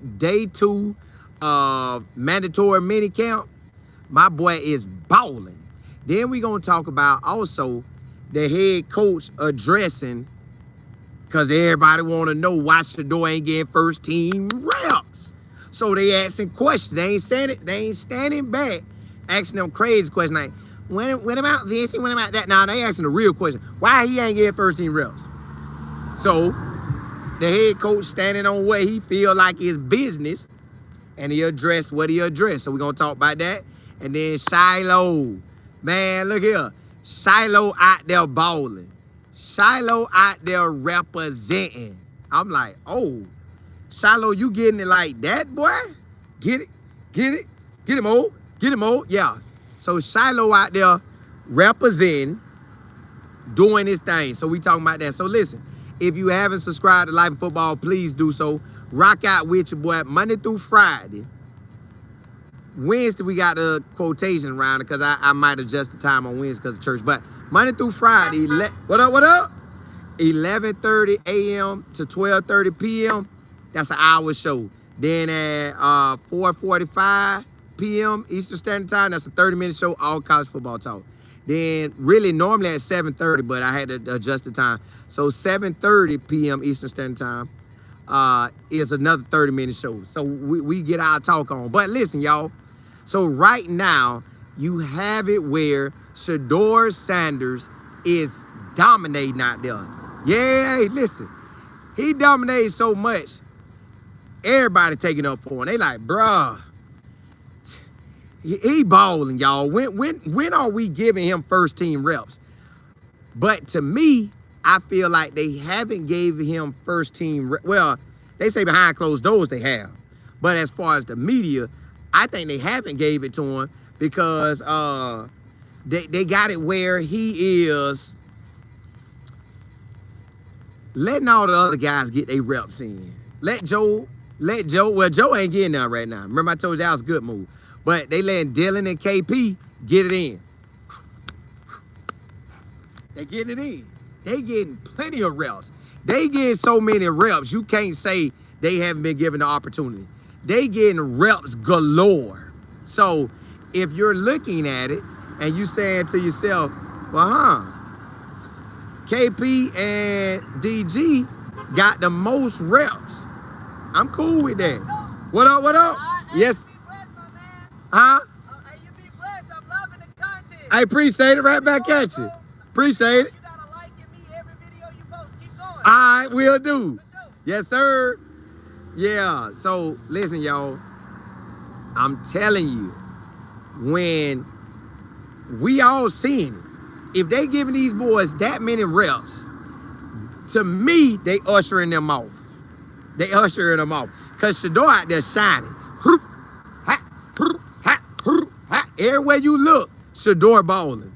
day 2 of mandatory minicamp. My boy is balling. Then we gonna talk about also the head coach addressing, because everybody want to know why Shedeur ain't getting first team reps. So they asking questions. They ain't standing back asking them crazy questions like, when about this and when about that? Now they asking the real question. Why he ain't getting first team reps? So the head coach standing on what he feel like is business, and he addressed what he addressed. So we're gonna talk about that. And then Shilo. Man, look here. Shilo out there balling. Shilo out there representing. I'm like, oh, Shilo, you getting it like that, boy? Get it, get it, get him old, get him old. Yeah. So Shilo out there representing, doing his thing. So we talking about that. So listen, if you haven't subscribed to Life in Football, please do so. Rock out with your boy Monday through Friday. Wednesday, we got the quotation around it because I might adjust the time on Wednesday because of church. But Monday through Friday, what up, what up? 11:30 a.m. to 12:30 p.m. That's an hour show. Then at 4:45 p.m. Eastern Standard Time, that's a 30-minute show, all college football talk. Then really normally at 7:30, but I had to adjust the time. So 7:30 p.m. Eastern Standard Time is another 30-minute show. So we get our talk on. But listen, y'all. So right now, you have it where Shedeur Sanders is dominating out there. Yeah, hey, listen. He dominates so much, everybody taking up for him. They like, bruh, he balling, y'all. When are we giving him first team reps? But to me, I feel like they haven't gave him first team reps. Well, they say behind closed doors they have. But as far as the media, I think they haven't gave it to him because they got it where he is letting all the other guys get their reps in. Let Joe, well, Joe ain't getting there right now. Remember I told you that was a good move. But they letting Dylan and KP get it in. They getting it in. They getting plenty of reps. They getting so many reps, you can't say they haven't been given the opportunity. They getting reps galore. So if you're looking at it and you saying to yourself, well, KP and DG got the most reps. I'm cool with that. What up, what up? Yes. Huh? You be blessed. I'm loving the content. I appreciate it. Right back at you. Appreciate it. You gotta like me every video you post. Keep going. All right, we'll do. For sure. Yes, sir. Yeah. So listen, y'all. I'm telling you, when we all seeing it, if they giving these boys that many reps, to me, they ushering them off. They ushering them off. Because Shedeur out there shining. Everywhere you look, Shedeur balling.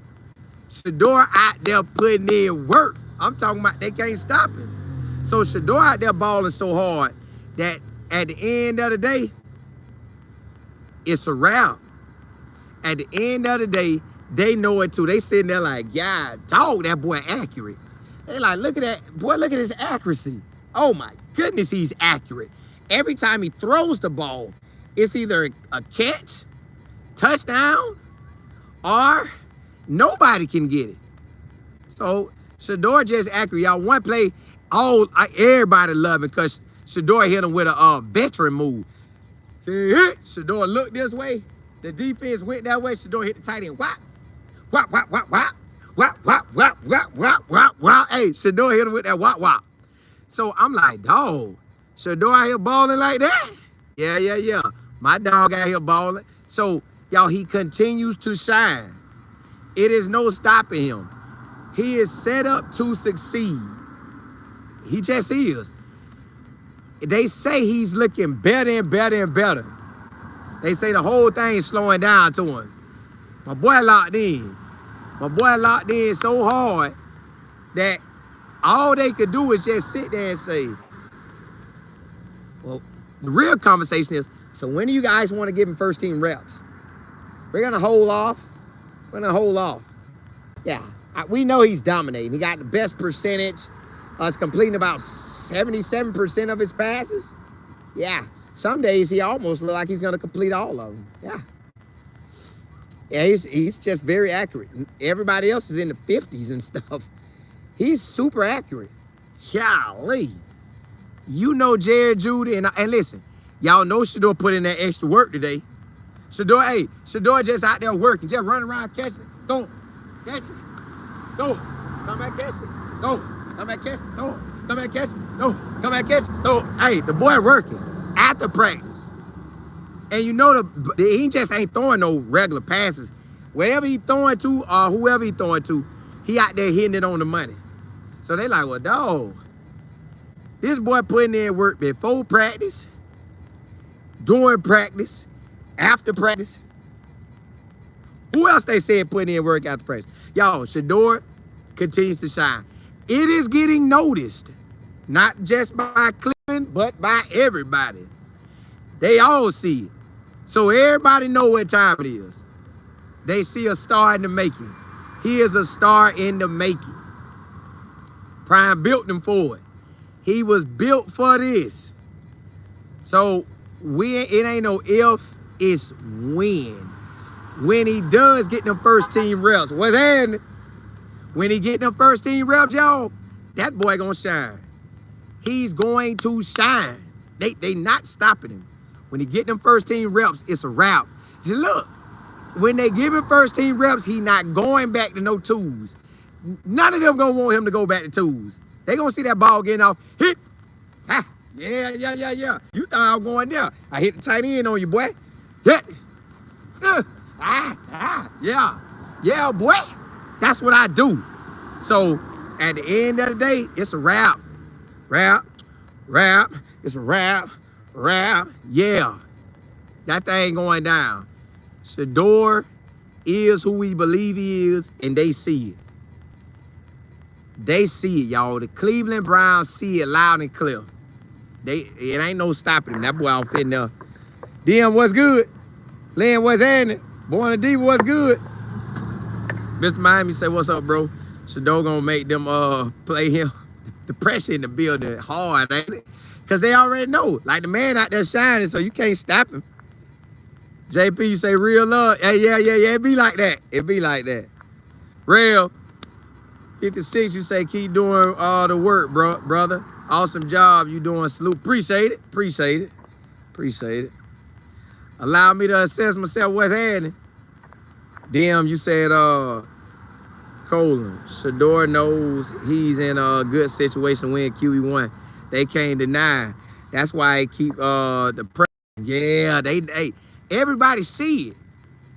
Shedeur out there putting in work. I'm talking about they can't stop him. So Shedeur out there balling so hard that at the end of the day, it's a wrap. At the end of the day, they know it too. They sitting there like, yeah, dog, that boy accurate. They like, look at that, boy, look at his accuracy. Oh my goodness, he's accurate. Every time he throws the ball, it's either a catch, touchdown, or nobody can get it. So Shedeur just accurate. Y'all, one play, everybody love it because Shedeur hit him with a veteran move. See, Shedeur looked this way. The defense went that way. Shedeur hit the tight end. Whop, whop, whop, whop, whop, whop, whop, whop, whop, whop, whop, whop. Hey, Shedeur hit him with that whop, whop. So I'm like, dog, Shedeur out here balling like that? Yeah. My dog out here balling. So, y'all, he continues to shine. It is no stopping him. He is set up to succeed. He just is. They say he's looking better and better and better. They say the whole thing's slowing down to him. My boy locked in. My boy locked in so hard that all they could do is just sit there and say, well, the real conversation is, so when do you guys want to give him first team reps? We're going to hold off. We're going to hold off. Yeah, we know he's dominating. He got the best percentage. He's completing about 77% of his passes. Yeah, Some days he almost look like he's gonna complete all of them. Yeah. Yeah, he's just very accurate. Everybody else is in the 50s and stuff. He's super accurate. Golly. You know Jared Judy, and listen, y'all know Shedeur put in that extra work today. Shedeur just out there working, just running around catching it. Go, catch it. Go, come back, catch it. Go, come back, catch it. Go, come back, catch it. Go, come back, catch it. Go. Hey, the boy working after practice. And you know he just ain't throwing no regular passes. Wherever he throwing to, or whoever he throwing to, he out there hitting it on the money. So they like, well, dog, this boy putting in work before practice, during practice, after practice. Who else they said putting in work after practice? Y'all, Shedeur continues to shine. It is getting noticed, not just by Cleveland, but by everybody. They all see it. So everybody know what time it is. They see a star in the making. He is a star in the making. Prime built him for it. He was built for this. So it ain't no if, it's when. When he does get them first team reps, what's happening? When he get them first team reps, y'all, that boy gonna shine. He's going to shine. They not stopping him. When he get them first team reps, it's a wrap. Just look, when they give him first team reps, he not going back to no twos. None of them gonna want him to go back to twos. They gonna see that ball getting off. Hit. Ha. Yeah. You thought I was going there. I hit the tight end on you, boy. Hit. Yeah, boy. That's what I do. So at the end of the day, it's a wrap. It's a wrap. Yeah. That thing going down. Shedeur is who we believe he is, and they see it. They see it, y'all. The Cleveland Browns see it loud and clear. It ain't no stopping him. That boy out in there. DM, what's good? Lynn, what's happening? Born a Diva, what's good? Mr. Miami say, what's up, bro? Shedeur gonna make them play him. The pressure in the building hard, ain't it? Because they already know. Like, the man out there shining, so you can't stop him. JP, you say real love. Yeah. It be like that. Real. 56, you say keep doing the work, brother. Awesome job you doing. Salute. Appreciate it. Allow me to assess myself what's happening. DM, you said Colin. Shedeur knows he's in a good situation to win QB1. They can't deny. That's why they keep the pressure. Yeah, everybody see it.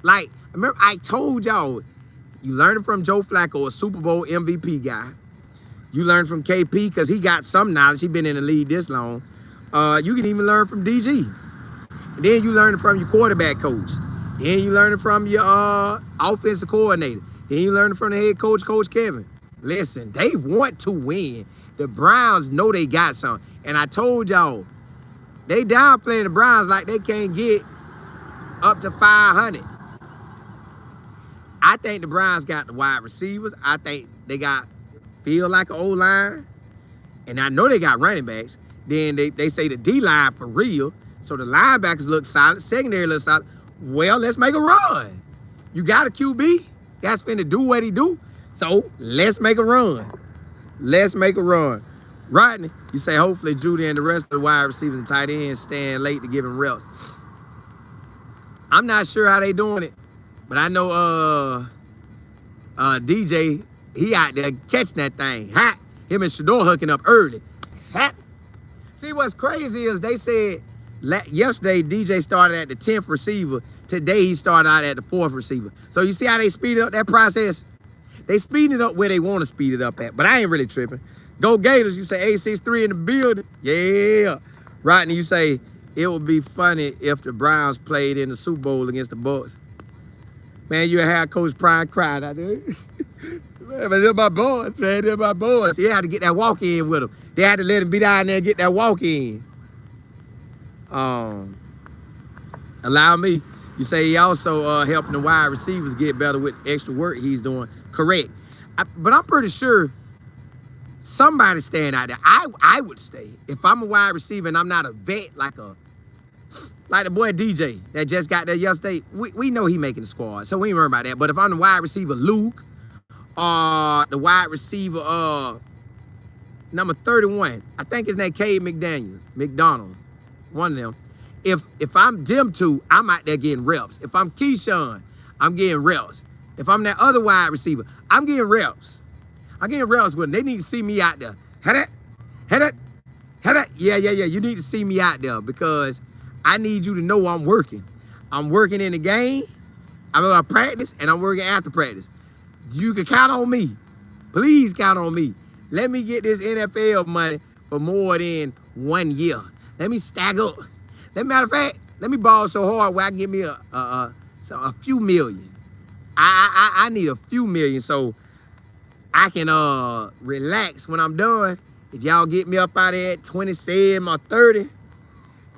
Like, remember, I told y'all, you learn it from Joe Flacco, a Super Bowl MVP guy. You learn from KP because he got some knowledge. He been in the league this long. You can even learn from DG. And then you learn it from your quarterback coach. Then you learn it from your offensive coordinator. Then you learn it from the head coach, Coach Kevin. Listen, they want to win. The Browns know they got something. And I told y'all, they downplaying the Browns like they can't get up to 500. I think the Browns got the wide receivers. I think they feel like an O-line. And I know they got running backs. Then they say the D-line for real. So the linebackers look solid. Secondary looks solid. Well, let's make a run. You got a QB that's finna do what he do. So let's make a run. Rodney, you say hopefully Judy and the rest of the wide receivers and tight ends stand late to give him reps. I'm not sure how they doing it, but I know DJ, he out there catching that thing. Hot. Him and Shedeur hooking up early. Hot. See, what's crazy is they said yesterday DJ started at the 10th receiver. Today he started out at the 4th receiver. So you see how they speed up that process? They speeding it up where they want to speed it up at, but I ain't really tripping. Go Gators, you say 863 in the building. Yeah. Rodney, you say it would be funny if the Browns played in the Super Bowl against the Bucs. Man, you had Coach Prime crying out there. Man, they're my boys, man. They're my boys. He had to get that walk-in with them. They had to let him be down there and get that walk-in. Allow me. You say he also helping the wide receivers get better with extra work he's doing. Correct. But I'm pretty sure somebody staying out there. I would stay. If I'm a wide receiver and I'm not a vet like a Like the boy DJ that just got there yesterday, we know he making the squad, so we ain't worried about that. But if I'm the wide receiver Luke, or the wide receiver number 31, I think his name Cade McDonald, one of them. If I'm them two, I'm out there getting reps. If I'm Keyshawn, I'm getting reps. If I'm that other wide receiver, I'm getting reps. I'm getting reps with them. They need to see me out there. Head it. Yeah. You need to see me out there because I need you to know I'm working. I'm working in the game. I'm going to practice, and I'm working after practice. You can count on me. Please count on me. Let me get this NFL money for more than 1 year. Let me stack up. Matter of fact, let me ball so hard where I can get me a few million. I need a few million so I can relax when I'm done. If y'all get me up out of at 27 or 30,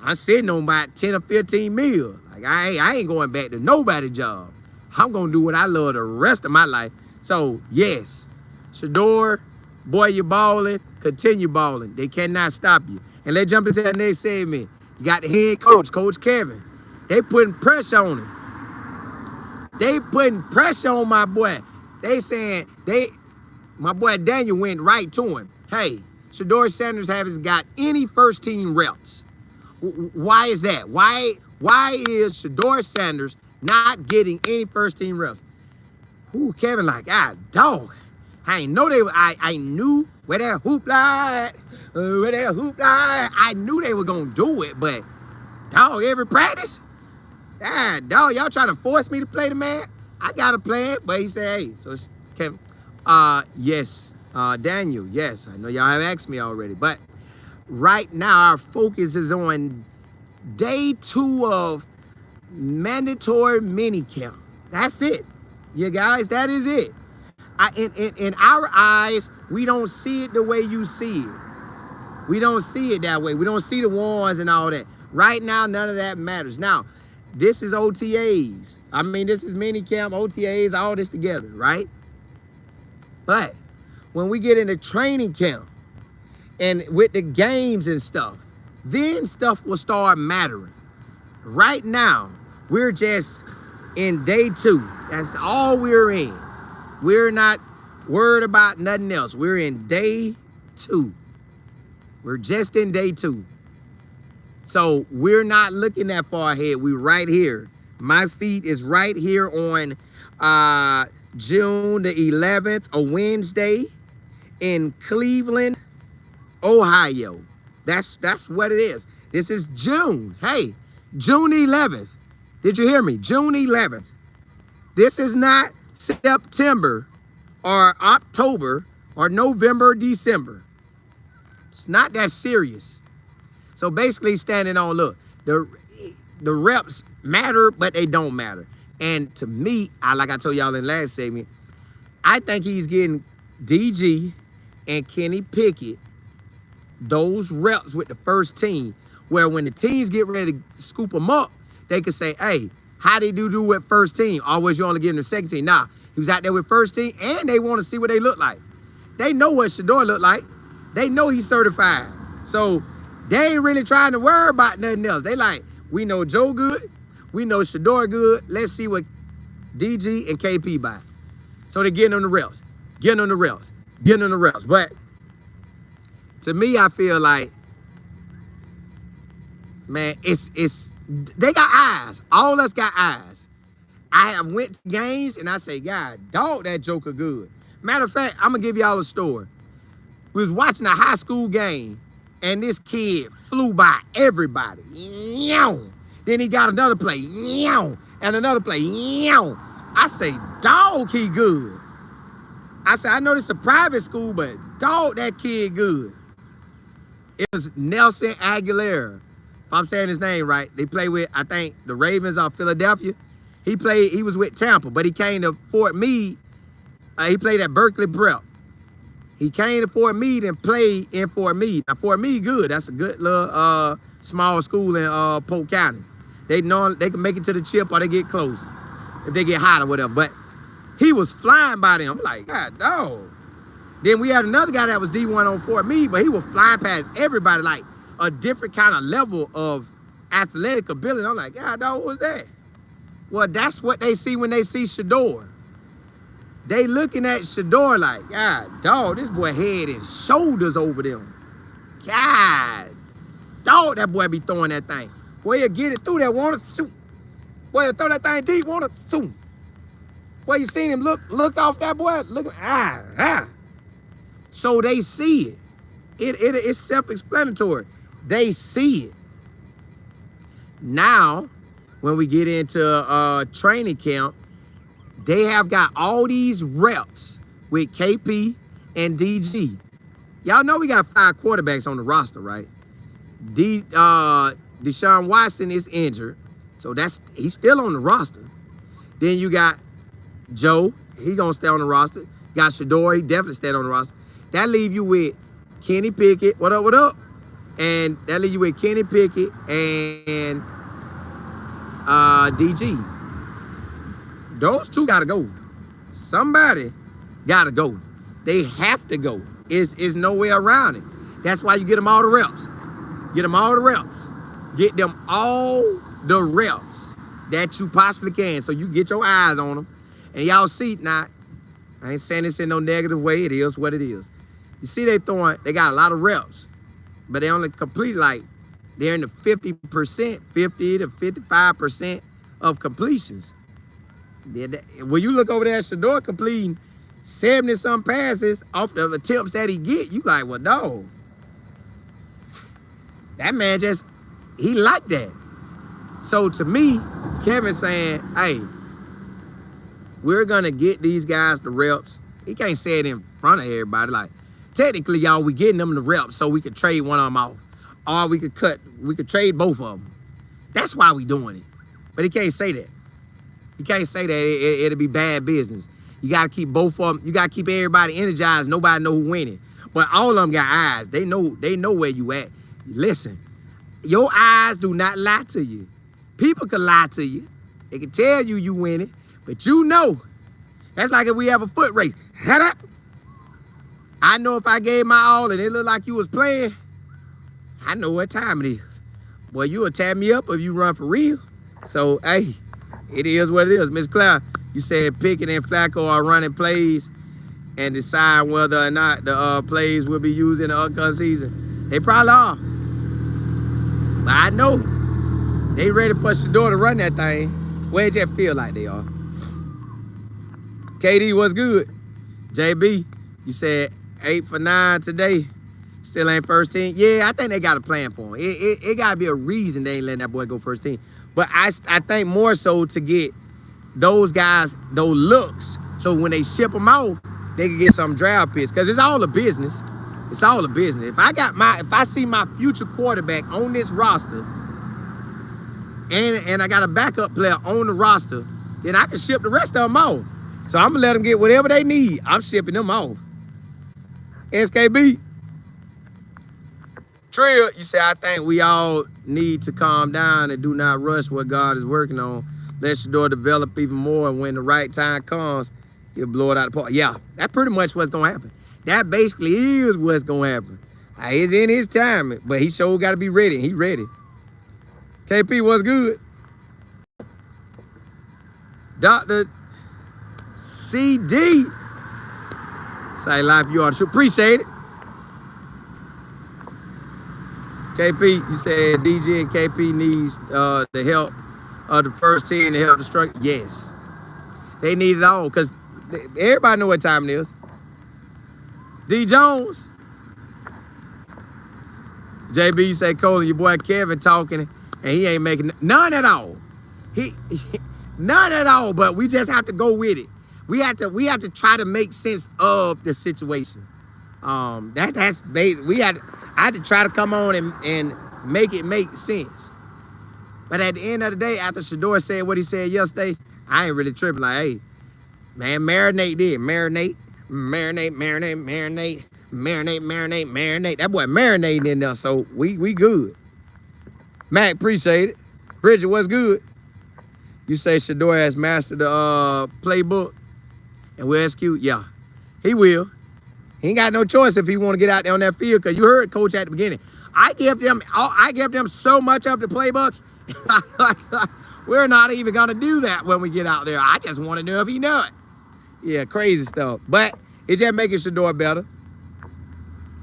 I'm sitting on about 10 or 15 mil. Like I ain't going back to nobody's job. I'm gonna do what I love the rest of my life. So yes, Shedeur, boy, you balling, continue balling. They cannot stop you. And let's jump into that next segment. You got the head coach, Coach Kevin. They putting pressure on him. They putting pressure on my boy. They saying my boy Daniel went right to him. Hey, Shedeur Sanders hasn't got any first team reps. Why is that? Why is Shedeur Sanders not getting any first team reps? Ooh, Kevin like, dog. I know they were, I knew where that hoopla at, I knew they were gonna do it, but dog, every practice, dog, y'all trying to force me to play the man? I got a plan, but he said, hey, so Kevin, yes, Daniel, yes, I know y'all have asked me already, but right now our focus is on day 2 of mandatory minicamp. That's it, you guys, that is it. In our eyes, we don't see it the way you see it. We don't see it that way. We don't see the ones and all that. Right now, none of that matters. Now, this is OTAs. I mean, this is minicamp, OTAs, all this together, right? But when we get into training camp and with the games and stuff, then stuff will start mattering. Right now, we're just in day 2. That's all we're in. We're not worried about nothing else. We're in day 2. We're just in day 2. So we're not looking that far ahead. We're right here. My feet is right here on June the 11th, a Wednesday in Cleveland, Ohio. That's what it is. This is June. Hey, June 11th. Did you hear me? June 11th. This is not September or October or November or December. It's not that serious. So basically standing on, look, the reps matter, but they don't matter. And to me, like I told y'all in the last segment, I think he's getting DG and Kenny Pickett those reps with the first team, where when the teams get ready to scoop them up, they can say, hey, how they do with first team? Always you only give them the second team. Nah, he was out there with first team, and they want to see what they look like. They know what Shedeur look like. They know he's certified. So they ain't really trying to worry about nothing else. They like, we know Joe good. We know Shedeur good. Let's see what DG and KP buy. So they're getting on the reps. But to me, I feel like, man, they got eyes. All us got eyes. I have went to games and I say, God, dog, that joker good. Matter of fact, I'm gonna give y'all a story. We was watching a high school game and this kid flew by everybody. Then he got another play, and another play. I say, dog, he good. I said, I know this is a private school, but dog, that kid good. It was Nelson Aguilera. If I'm saying his name right, they play with, I think, the Ravens of Philadelphia. He was with Tampa, but he came to Fort Meade. He played at Berkeley Prep. He came to Fort Meade and played in Fort Meade. Now, Fort Meade good. That's a good little small school in Polk County. They know they can make it to the chip or they get close if they get hot or whatever. But he was flying by them. I'm like, God, dog. Then we had another guy that was D1 on Fort Meade, but he was flying past everybody, like a different kind of level of athletic ability. I'm like, God, dog, what was that? Well, that's what they see when they see Shedeur. They looking at Shedeur like, God, dog, this boy head and shoulders over them. God, dog, that boy be throwing that thing. Boy, you get it through that water, shoot. Boy, you throw that thing deep, water, shoot. Boy, you seen him look off that boy, look, So they see it. It's self-explanatory. They see it. Now, when we get into training camp, they have got all these reps with KP and DG. Y'all know we got 5 quarterbacks on the roster, right? Deshaun Watson is injured, so he's still on the roster. Then you got Joe, he gonna stay on the roster. Got Shedeur, he definitely stayed on the roster. That leave you with Kenny Pickett, what up? And that leave you with Kenny Pickett and DG. Those 2 gotta go. Somebody gotta go. They have to go. Is no way around it. That's why you get them all the reps. Get them all the reps. Get them all the reps that you possibly can. So you get your eyes on them. And y'all see now, I ain't saying this in no negative way. It is what it is. You see they got a lot of reps, but they only complete they're in the 50%, 50 to 55% of completions. When you look over there at Shedeur completing 70-some passes off the attempts that he get, you like, well, no. That man he like that. So to me, Kevin's saying, hey, we're going to get these guys the reps. He can't say it in front of everybody. Like, technically, y'all, we getting them the reps so we could trade one of them off. Or we could trade both of them. That's why we doing it. But he can't say that. He can't say that. It'll be bad business. You got to keep both of them. You got to keep everybody energized. Nobody know who winning. But all of them got eyes. They know where you at. Listen, your eyes do not lie to you. People can lie to you. They can tell you winning. But you know. That's like if we have a foot race. I know if I gave my all and it looked like you was playing, I know what time it is. Boy, you will tap me up if you run for real. So, hey, it is what it is. Miss Claire, you said Pickett and Flacco are running plays and decide whether or not the plays will be used in the upcoming season. They probably are. But I know they ready for Shedeur to run that thing. Where it just feel like they are. KD, what's good? JB, you said 8 for 9 today. Still ain't first team. Yeah, I think they got a plan for him. It got to be a reason they ain't letting that boy go first team. But I think more so to get those guys those looks so when they ship them out, they can get some draft picks. Because it's all a business. It's all a business. If I see my future quarterback on this roster and I got a backup player on the roster, then I can ship the rest of them off. So I'm going to let them get whatever they need. I'm shipping them off. SKB. Trill, you say, I think we all need to calm down and do not rush what God is working on. Let Shedeur develop even more, and when the right time comes, he'll blow it out of the park. Yeah, that's pretty much what's going to happen. That basically is what's going to happen. It's in his time, but he sure got to be ready. He ready. KP, what's good? Dr. CD. Say life, you are the truth. Appreciate it. KP, you said DG and KP needs the help of the first team to help the structure. Yes. They need it all because everybody know what time it is. D. Jones. JB, you say, Colin, your boy Kevin talking and he ain't making none at all. None at all, but we just have to go with it. We have to try to make sense of the situation. I had to try to come on and make it make sense. But at the end of the day, after Shedeur said what he said yesterday, I ain't really tripping. Like, hey, man, marinate did. Marinate. That boy marinating in there, so we good. Mac, appreciate it. Bridget, what's good? You say Shedeur has mastered the playbook and will execute? Yeah, he will. He ain't got no choice if he want to get out there on that field, because you heard Coach at the beginning. I give them so much of the playbook. We're not even gonna do that when we get out there. I just want to know if he know it. Yeah, crazy stuff. But it just making Shedeur better.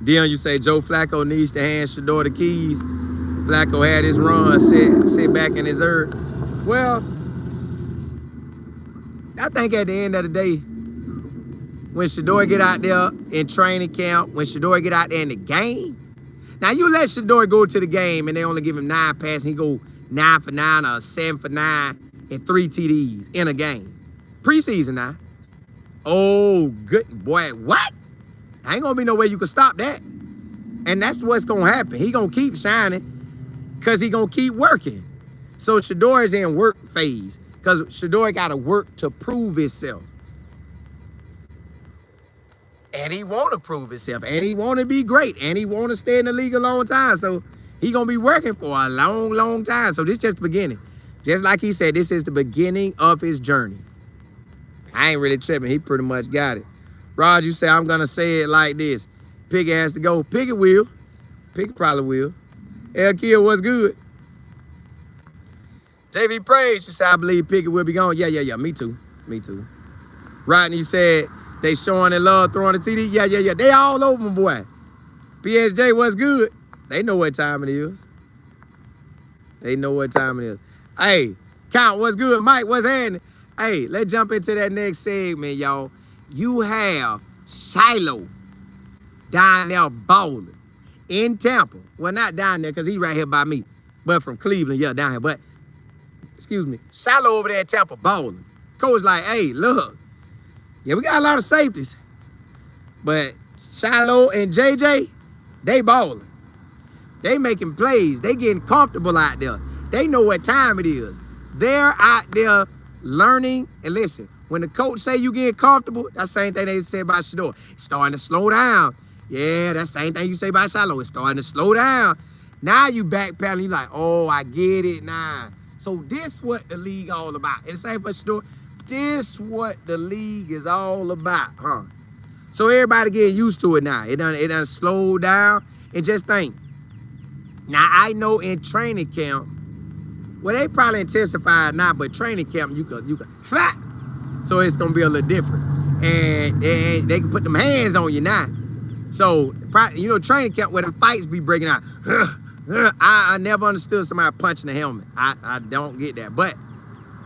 Dion, you say Joe Flacco needs to hand Shedeur the keys. Flacco had his run, sit back in his herb. Well, I think at the end of the day, when Shedeur get out there in training camp, when Shedeur get out there in the game, now you let Shedeur go to the game and they only give him 9 passes, he go 9 for 9 or 7 for 9 and 3 TDs in a game. Preseason now. Oh, good boy, what? Ain't gonna be no way you can stop that. And that's what's gonna happen. He gonna keep shining because he gonna keep working. So Shedeur is in work phase because Shedeur gotta work to prove himself. And he want to prove himself, and he want to be great, and he want to stay in the league a long time. So he going to be working for a long, long time. So this is just the beginning. Just like he said, this is the beginning of his journey. I ain't really tripping. He pretty much got it. Rod, you say, I'm going to say it like this. Pickett has to go. Pickett will. Pickett probably will. El Kill, what's good? JV Praise, you say, I believe Pickett will be gone. Yeah. Me too. Rodney, you said, they showing their love, throwing the TD. Yeah. They all over them, boy. PSJ, what's good? They know what time it is. Hey, Count, what's good? Mike, what's happening? Hey, let's jump into that next segment, y'all. You have Shilo down there balling in Tampa. Well, not down there because he's right here by me, but from Cleveland, yeah, down here. But, excuse me, Shilo over there in Tampa balling. Coach like, hey, look. Yeah, we got a lot of safeties. But Shilo and JJ, they balling. They making plays. They getting comfortable out there. They know what time it is. They're out there learning. And listen, when the coach say you getting comfortable, that's the same thing they say about Shedeur. It's starting to slow down. Yeah, that's the same thing you say about Shilo. It's starting to slow down. Now you backpedaling. You like, oh, I get it now. So this what the league all about. And the same for Shedeur. This what the league is all about, huh? So everybody getting used to it now. It done slowed down. And just think. Now I know in training camp, well they probably intensified now, but training camp you could flat. So it's gonna be a little different. And they can put them hands on you now. So you know training camp where the fights be breaking out. I never understood somebody punching the helmet. I don't get that. But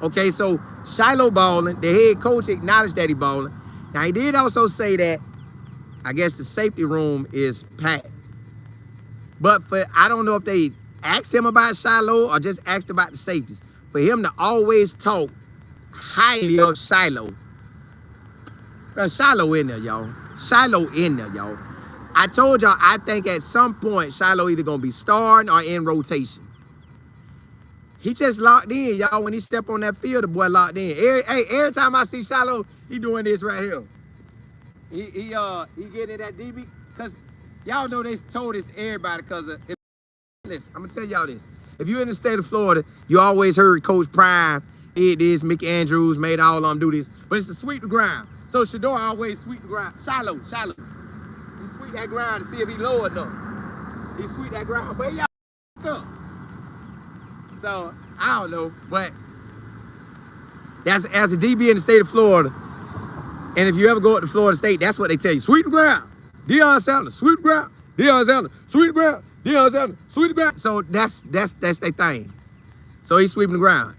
okay, so Shilo balling, the head coach acknowledged that he balling. Now he did also say that I guess the safety room is packed. But I don't know if they asked him about Shilo or just asked about the safeties. For him to always talk highly of Shilo. Shilo in there, y'all. I told y'all I think at some point Shilo either gonna be starting or in rotation. He just locked in, y'all. When he step on that field, the boy locked in. Every time I see Shilo, he doing this right here. He getting in that DB. Because y'all know they told this to everybody because listen, I'm going to tell y'all this. If you're in the state of Florida, you always heard Coach Prime did this, Mickey Andrews made all of them do this. But it's to sweep the ground. So Shedeur always sweep the ground. Shilo. He sweep that ground to see if he low enough. He sweep that ground. But y'all up. So, I don't know, but that's as a DB in the state of Florida. And if you ever go up to Florida State, that's what they tell you. Sweep the ground. Deion Sanders, sweep the ground. Deion Sanders, sweep the ground. Deion Sanders, sweep the ground. So that's their thing. So he's sweeping the ground.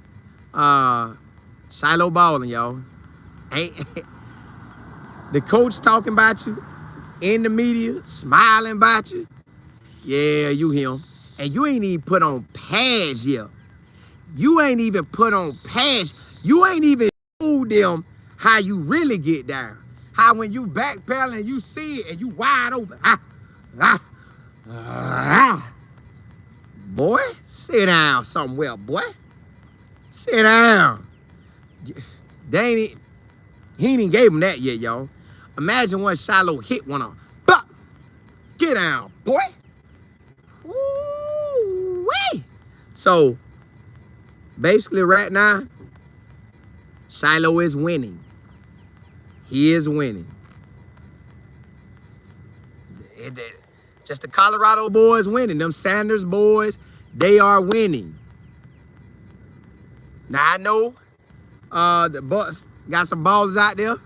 Shilo balling, y'all. The coach talking about you in the media, smiling about you. Yeah, you him. And you ain't even put on pads yet. You ain't even put on pads. You ain't even told them how you really get down. How when you backpedal and you see it and you wide open. Boy, sit down somewhere, boy. Sit down. He ain't even gave him that yet, y'all. Imagine when Shilo hit one on. Get down, boy. Woo-wee. So, basically right now, Shilo is winning. He is winning. Just the Colorado boys winning. Them Sanders boys, they are winning. Now I know the Bucs got some ballers out there,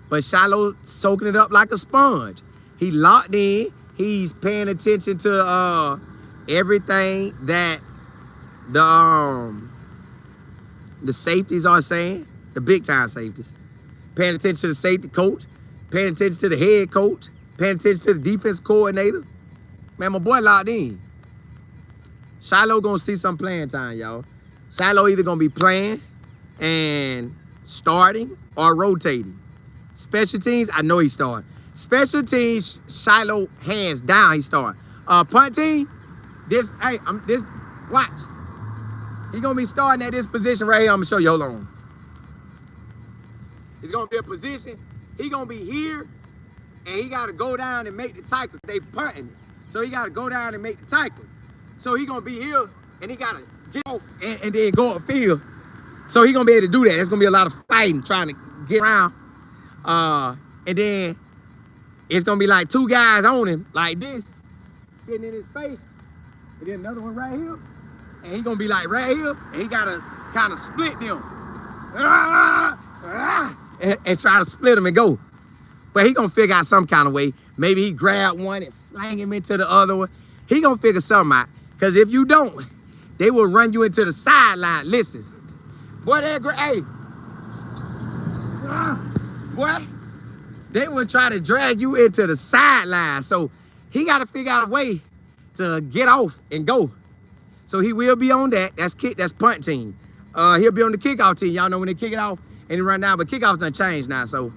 but Shilo soaking it up like a sponge. He locked in. He's paying attention to everything that the safeties are saying, the big time safeties. Paying attention to the safety coach, paying attention to the head coach, paying attention to the defense coordinator. Man, my boy locked in. Shilo gonna see some playing time, y'all. Shilo either gonna be playing and starting or rotating. Special teams, I know he's starting. Special teams, Shilo hands down, he's starting. Punt team, watch. He's gonna be starting at this position right here. I'm gonna show you, hold on. It's gonna be a position. He gonna be here, and he gotta go down and make the tackle. They punting it. So he gotta go down and make the tackle. So he gonna be here, and he gotta get off and then go upfield. So he gonna be able to do that. There's gonna be a lot of fighting trying to get around. And then it's gonna be like two guys on him, like this, sitting in his face. And then another one right here. And he gonna be like right here, and he gotta kind of split them. And try to split them and go. But he gonna figure out some kind of way. Maybe he grab one and slang him into the other one. He gonna figure something out. Because if you don't, they will run you into the sideline. Listen, boy, boy, they will try to drag you into the sideline. So he got to figure out a way to get off and go. So he will be on that. That's punt team. He'll be on the kickoff team. Y'all know when they kick it off and they run down, but kickoff done changed now. So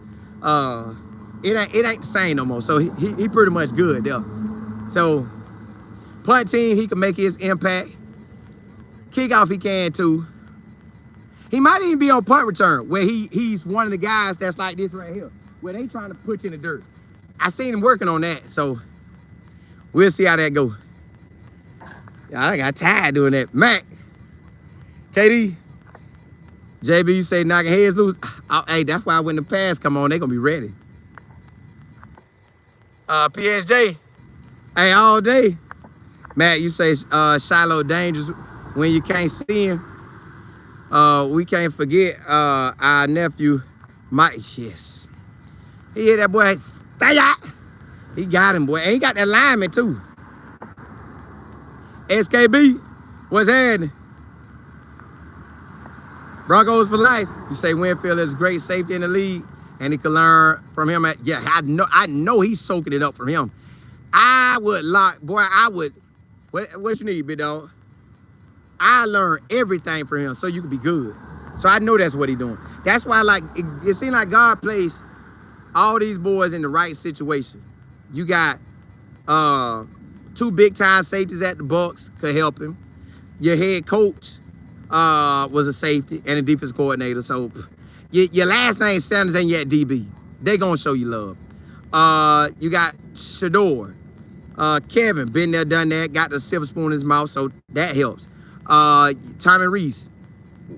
it ain't the same no more. So he pretty much good there. So punt team, he can make his impact. Kickoff, he can too. He might even be on punt return, where he's one of the guys that's like this right here, where they trying to put you in the dirt. I seen him working on that, so we'll see how that go. Yeah, I got tired doing that. Mac, KD, JB, you say knocking heads loose. Hey, that's why when the pass come on, they gonna be ready. PSJ, hey, all day. Matt, you say Shilo dangerous when you can't see him. We can't forget our nephew, Mike. Yes. He hit that boy. He got him, boy. And he got that lineman, too. SKB, what's happening? Broncos for life. You say Winfield is great safety in the league, and he can learn from him. Yeah, I know he's soaking it up from him. I would lock, boy, I would. What you need, big dog? I learned everything from him so you can be good. So I know that's what he's doing. That's why, like, it seems like God placed all these boys in the right situation. You got two big-time safeties at the Bucs could help him. Your head coach was a safety and a defense coordinator. So your last name Sanders and you're at DB. They gonna show you love. You got Shedeur. Kevin, been there, done that, got the silver spoon in his mouth, so that helps. Tommy Reese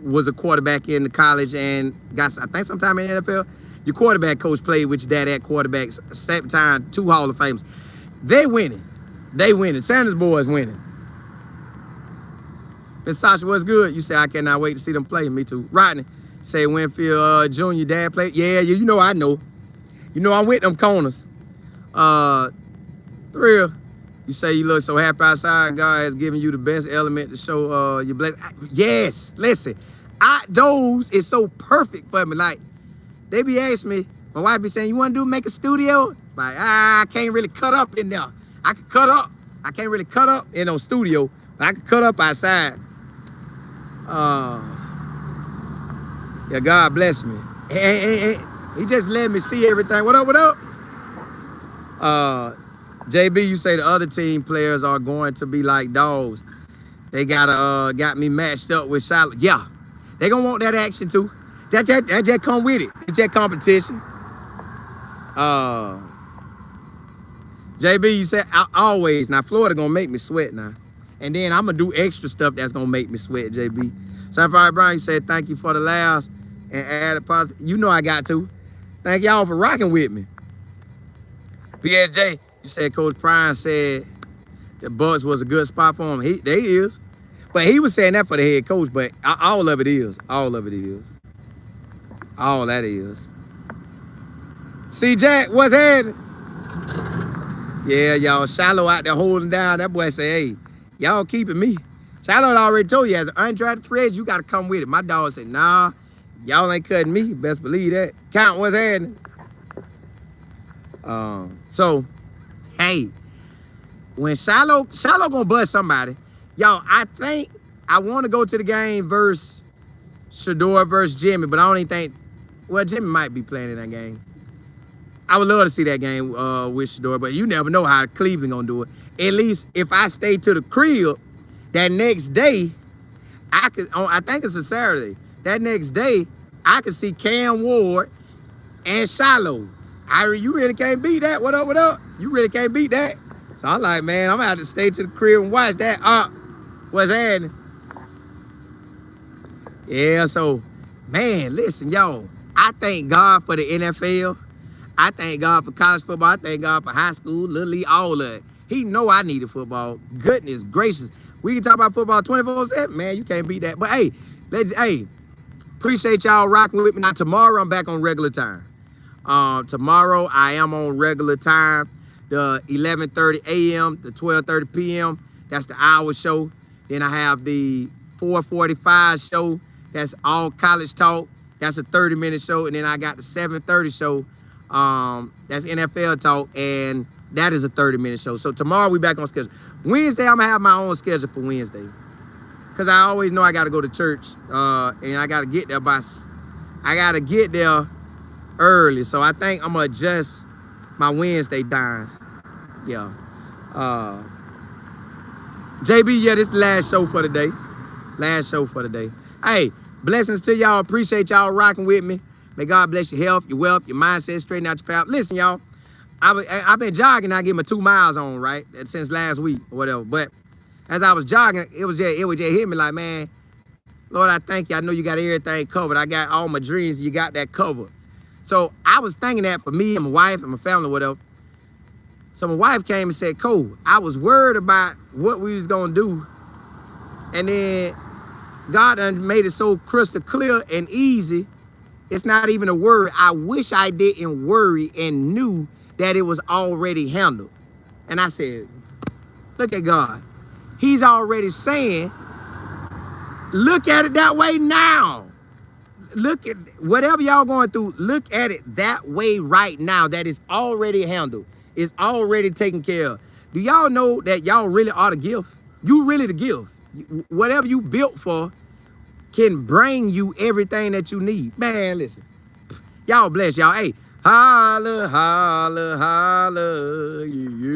was a quarterback in the college and got, I think, sometime in the NFL. Your quarterback coach played with your dad at quarterback. Same time, 2 Hall of Famers. They winning. They winning. Sanders boys winning. Miss Sasha, what's good? You say, I cannot wait to see them play. Me too. Rodney, say Winfield Jr. dad played. Yeah, you know I know. You know I'm with them corners. Thrill, you say you look so happy outside. God has given you the best element to show your blessing. Yes, listen, those is so perfect for me. Like, they be asking me, my wife be saying, you want to make a studio? Like, I can't really cut up in there. I can cut up. I can't really cut up in no studio, but I can cut up outside. Yeah, God bless me. He just let me see everything. What up, what up? JB, you say the other team players are going to be like dogs. They got me matched up with Shilo. Yeah, they gonna want that action too. That just come with it. It's that competition. JB, you said always. Now Florida gonna make me sweat now, and then I'm gonna do extra stuff that's gonna make me sweat. JB, Sunfire Brown, you said thank you for the laughs and added positive. You know I got to. Thank y'all for rocking with me. PSJ, you You said Coach Prime said the Bucs was a good spot for him. They is. But he was saying that for the head coach, but all of it is. All of it is. All that is. See, Jack, what's happening? Yeah, y'all, Shilo out there holding down. That boy say, hey, y'all keeping me. Shilo already told you, as an undrafted free agent, you got to come with it. My dog said, nah, y'all ain't cutting me. Best believe that. Count what's happening. So, hey, when Shilo gonna bust somebody, y'all, I think I want to go to the game versus Shedeur versus Jimmy, but I don't even think, well, Jimmy might be playing in that game. I would love to see that game with Shedeur, but you never know how Cleveland gonna do it. At least if I stay to the crib, that next day, I think it's a Saturday. That next day, I could see Cam Ward and Shilo. You really can't beat that. What up, what up? You really can't beat that. So I'm like, man, I'm gonna have to stay to the crib and watch that. What's happening? Yeah, so, man, listen, y'all. I thank God for the NFL. I thank God for college football. I thank God for high school, little league, all of it. He know I needed football. Goodness gracious. We can talk about football 24/7. Man, you can't beat that. But, hey, appreciate y'all rocking with me. Now, tomorrow, I'm back on regular time. Tomorrow, I am on regular time. The 11:30 a.m. to 12:30 p.m. That's the hour show. Then I have the 4:45 show. That's all college talk. That's a 30-minute show. And then I got the 7:30 show. That's NFL talk. And that is a 30-minute show. So tomorrow we back on schedule. Wednesday, I'm going to have my own schedule for Wednesday. Because I always know I got to go to church. And I got to get there early. So I think I'm going to adjust my Wednesday times. Yeah. JB, yeah, this is the last show for the day. Last show for the day. Hey, blessings to y'all. Appreciate y'all rocking with me. May God bless your health, your wealth, your mindset, straighten out your path. Listen, y'all, I've been jogging. I get my 2 miles on, right? Since last week or whatever. But as I was jogging, it was just hit me like, man, Lord, I thank you. I know you got everything covered. I got all my dreams. You got that covered. So I was thinking that for me and my wife and my family, whatever. So my wife came and said, Cole, I was worried about what we was going to do. And then God done made it so crystal clear and easy. It's not even a worry. I wish I didn't worry and knew that it was already handled. And I said, look at God. He's already saying, look at it that way now. Look at whatever y'all going through, look at it that way right now. That is already handled. It's already taken care of. Do y'all know that y'all really are the gift? You really the gift. Whatever you built for can bring you everything that you need. Man, listen. Y'all bless y'all. Hey, holla, holla, holla. Yeah.